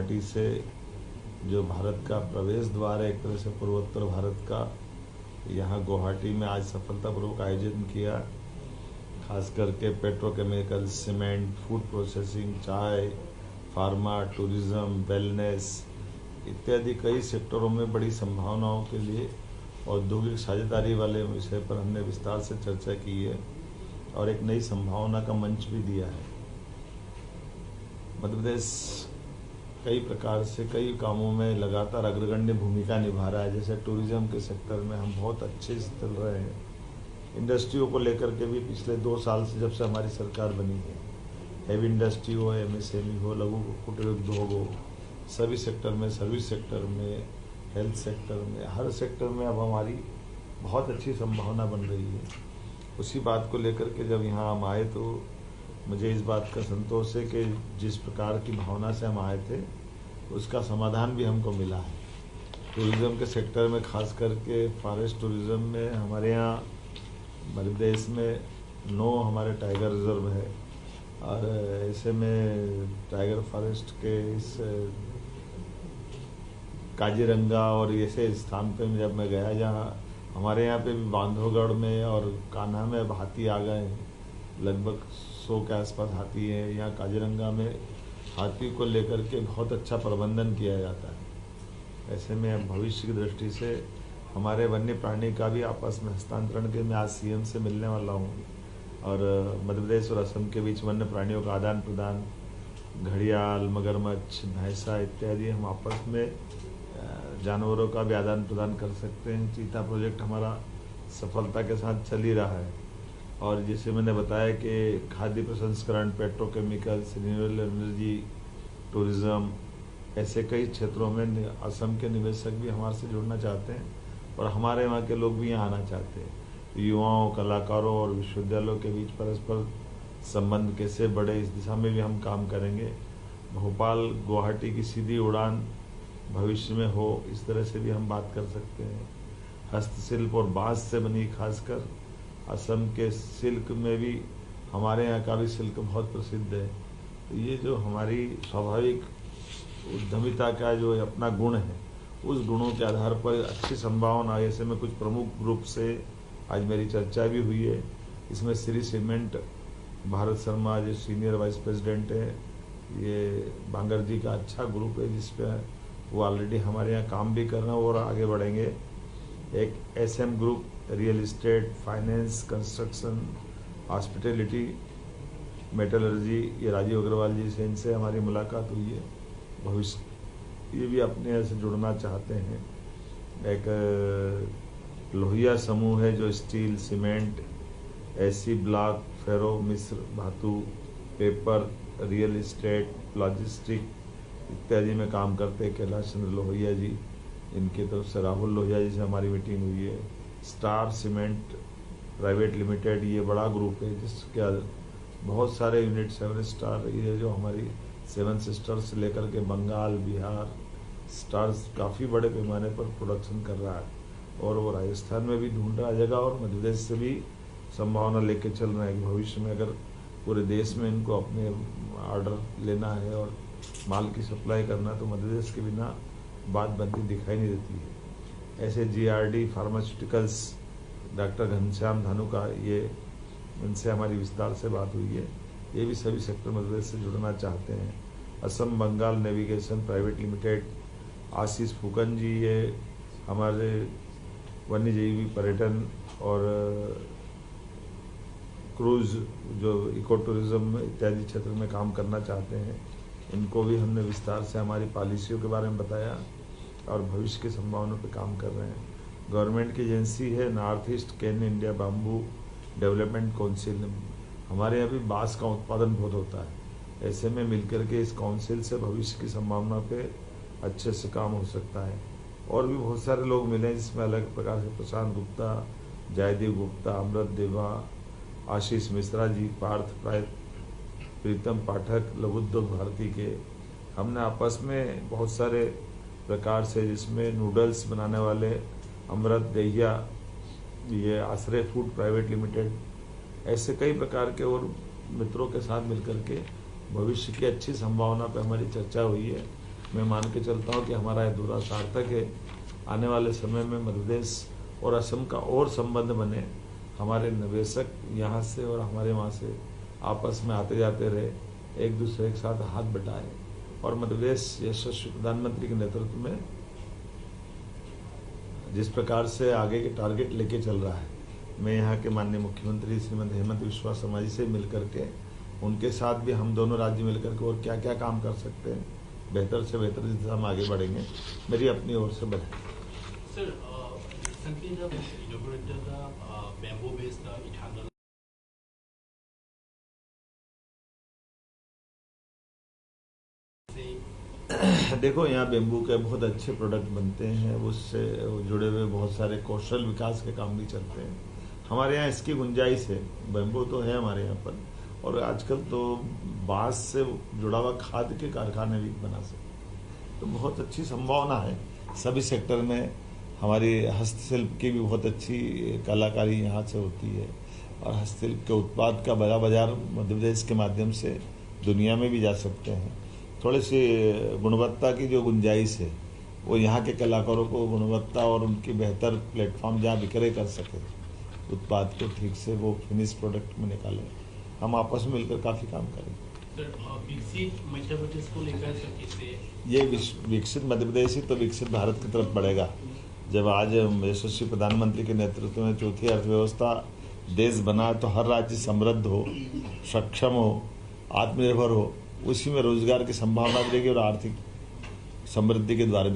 गुवाहाटी से जो भारत का प्रवेश द्वार है, एक तरह से पूर्वोत्तर भारत का, यहाँ गुवाहाटी में आज सफलतापूर्वक आयोजन किया। खास करके पेट्रोकेमिकल, सीमेंट, फूड प्रोसेसिंग, चाय, फार्मा, टूरिज्म, वेलनेस इत्यादि कई सेक्टरों में बड़ी संभावनाओं के लिए औद्योगिक साझेदारी वाले विषय पर हमने विस्तार से चर्चा की है और एक नई संभावना का मंच भी दिया है। मध्य प्रदेश कई प्रकार से कई कामों में लगातार अग्रगण्य भूमिका निभा रहा है। जैसे टूरिज्म के सेक्टर में हम बहुत अच्छे से चल रहे हैं। इंडस्ट्रियों को लेकर के भी पिछले 2 साल से जब से हमारी सरकार बनी है, हैवी इंडस्ट्री हो, एमएसएमई हो, लघु कुटीर उद्योग हो, सभी सेक्टर में, सर्विस सेक्टर में, हेल्थ सेक्टर में, हर सेक्टर में अब हमारी बहुत अच्छी संभावना बन रही है। उसी बात को लेकर के जब यहाँ हम आए तो मुझे इस बात का संतोष है कि जिस प्रकार की भावना से हम आए थे उसका समाधान भी हमको मिला है। टूरिज़्म के सेक्टर में, खास करके फॉरेस्ट टूरिज़्म में हमारे यहाँ मध्य प्रदेश में 9 हमारे टाइगर रिजर्व है और ऐसे में टाइगर फॉरेस्ट के इस काजीरंगा और ऐसे स्थान पे जब मैं गया जहाँ हमारे यहाँ पे भी बांधवगढ़ में और कान्हा में अब हाथी आ गए हैं, लगभग 100 के आसपास हाथी हैं। यहाँ काजीरंगा में हाथी को लेकर के बहुत अच्छा प्रबंधन किया जाता है। ऐसे में अब भविष्य की दृष्टि से हमारे वन्य प्राणी का भी आपस में हस्तांतरण के मैं आज सीएम से मिलने वाला हूँ और मध्य प्रदेश और असम के बीच वन्य प्राणियों का आदान प्रदान, घड़ियाल, मगरमच्छ, भैंसा इत्यादि हम आपस में जानवरों का भी आदान प्रदान कर सकते हैं। चीता प्रोजेक्ट हमारा सफलता के साथ चल ही रहा है और जैसे मैंने बताया कि खाद्य प्रसंस्करण, पेट्रोकेमिकल्स, रिन्यूएबल एनर्जी, टूरिज़्म, ऐसे कई क्षेत्रों में असम के निवेशक भी हमारे से जुड़ना चाहते हैं और हमारे वहाँ के लोग भी यहाँ आना चाहते हैं। युवाओं, कलाकारों और विश्वविद्यालयों के बीच परस्पर संबंध कैसे बढ़े, इस दिशा में भी हम काम करेंगे। भोपाल गुवाहाटी की सीधी उड़ान भविष्य में हो, इस तरह से भी हम बात कर सकते हैं। हस्तशिल्प और बांस से बनी खासकर असम के सिल्क में भी, हमारे यहाँ का भी सिल्क बहुत प्रसिद्ध है। तो ये जो हमारी स्वाभाविक उद्यमिता का जो अपना गुण है, उस गुणों के आधार पर अच्छी संभावना, ऐसे में कुछ प्रमुख ग्रुप से आज मेरी चर्चा भी हुई है। इसमें श्री सीमेंट, भारत शर्मा जो सीनियर वाइस प्रेसिडेंट है, ये बांगर जी का अच्छा ग्रुप है जिसपे वो ऑलरेडी हमारे यहाँ काम भी कर रहे हैं और आगे बढ़ेंगे। एक SM group, real estate, finance, construction, hospitality, metallurgy, ये राजीव अग्रवाल जी से, इनसे हमारी मुलाकात हुई है। भविष्य ये भी अपने यहाँ से जुड़ना चाहते हैं। एक लोहिया समूह है जो स्टील, सीमेंट, एसी ब्लॉक, फेरो मिस्र धातु, पेपर, रियल इस्टेट, लॉजिस्टिक इत्यादि में काम करते हैं। कैलाश चंद्र लोहिया जी, इनकी तरफ से राहुल लोहिया जी से हमारी मीटिंग हुई है। स्टार सीमेंट प्राइवेट लिमिटेड, ये बड़ा ग्रुप है जिसके बहुत सारे यूनिट, 7 स्टार, ये जो हमारी 7 सिस्टर्स से लेकर के बंगाल, बिहार, स्टार्स काफ़ी बड़े पैमाने पर प्रोडक्शन कर रहा है और वो राजस्थान में भी ढूंढ रहा जगह और मध्य प्रदेश से भी संभावना लेके चल रहे हैं कि भविष्य में अगर पूरे देश में इनको अपने ऑर्डर लेना है और माल की सप्लाई करना तो मध्य प्रदेश के बिना बात बनती दिखाई नहीं देती है। ऐसे GRD pharmaceuticals, doctor Ghanshyam Dhanuka, ये इनसे हमारी विस्तार से बात हुई है। ये भी सभी सेक्टर मध्य प्रदेश से जुड़ना चाहते हैं। Assam Bengal navigation private limited, Ashish Phukan ji, ये हमारे वन्यजीवी पर्यटन और क्रूज जो इको टूरिज्म इत्यादि क्षेत्र में काम करना चाहते हैं, इनको भी हमने विस्तार से हमारी पॉलिसियों के बारे में बताया और भविष्य की संभावनाओं पर काम कर रहे हैं। गवर्नमेंट की एजेंसी है नॉर्थ ईस्ट केन इंडिया बाम्बू डेवलपमेंट काउंसिल, हमारे यहाँ भी बांस का उत्पादन बहुत होता है। ऐसे में मिलकर के इस काउंसिल से भविष्य की संभावना पे अच्छे से काम हो सकता है। और भी बहुत सारे लोग मिले जिसमें अलग प्रकार से प्रशांत गुप्ता, जयदेव गुप्ता, अमृत देवा, आशीष मिश्रा जी, पार्थ प्रीतम पाठक, लघु उद्योग भारती के, हमने आपस में बहुत सारे प्रकार से, जिसमें नूडल्स बनाने वाले अमृत दहिया, ये आश्रय फूड प्राइवेट लिमिटेड, ऐसे कई प्रकार के और मित्रों के साथ मिलकर के भविष्य की अच्छी संभावना पर हमारी चर्चा हुई है मैं मान के चलता हूँ कि हमारा अधूरा सार्थक है। आने वाले समय में मध्य प्रदेश और असम का और संबंध बने, हमारे निवेशक यहाँ से और हमारे वहाँ से आपस में आते जाते रहे, एक दूसरे के साथ हाथ बटाए और मध्य प्रदेश यशस्वी प्रधानमंत्री के नेतृत्व में जिस प्रकार से आगे के टारगेट लेके चल रहा है, मैं यहाँ के माननीय मुख्यमंत्री श्रीमती हेमंत बिस्वा शर्मा जी से मिल करके उनके साथ भी हम दोनों राज्य मिलकर के और क्या क्या काम कर सकते हैं, बेहतर से बेहतर दिशा में आगे बढ़ेंगे। मेरी अपनी ओर से बढ़े। Sir, recently the inaugurated the bamboo-based ethanol. देखो, यहाँ बेम्बू के बहुत अच्छे प्रोडक्ट बनते हैं, उससे जुड़े हुए बहुत सारे कौशल विकास के काम भी चलते हैं। हमारे यहाँ इसकी गुंजाइश है, बेम्बू तो है हमारे यहाँ पर, और आजकल तो बांस से जुड़ा हुआ खाद के कारखाने भी बना सकते, तो बहुत अच्छी संभावना है सभी सेक्टर में। हमारी हस्तशिल्प की भी बहुत अच्छी कलाकारी यहाँ से होती है और हस्तशिल्प के उत्पाद का बड़ा बाजार मध्य प्रदेश के माध्यम से दुनिया में भी जा सकते हैं। थोड़ी सी गुणवत्ता की जो गुंजाइश है वो यहाँ के कलाकारों को गुणवत्ता और उनकी बेहतर प्लेटफॉर्म जहाँ विक्रय कर सके उत्पाद को ठीक से वो फिनिश प्रोडक्ट में निकालें, हम आपस में मिलकर काफ़ी काम करेंगे। विकसित मध्य प्रदेश को लेकर ये विकसित मध्य प्रदेश ही तो विकसित भारत की तरफ बढ़ेगा। जब आज यशस्वी प्रधानमंत्री के नेतृत्व में चौथी अर्थव्यवस्था देश बना तो हर राज्य समृद्ध हो, सक्षम हो, आत्मनिर्भर हो, उसी में रोजगार की संभावना बढ़ेगी और आर्थिक समृद्धि के द्वारा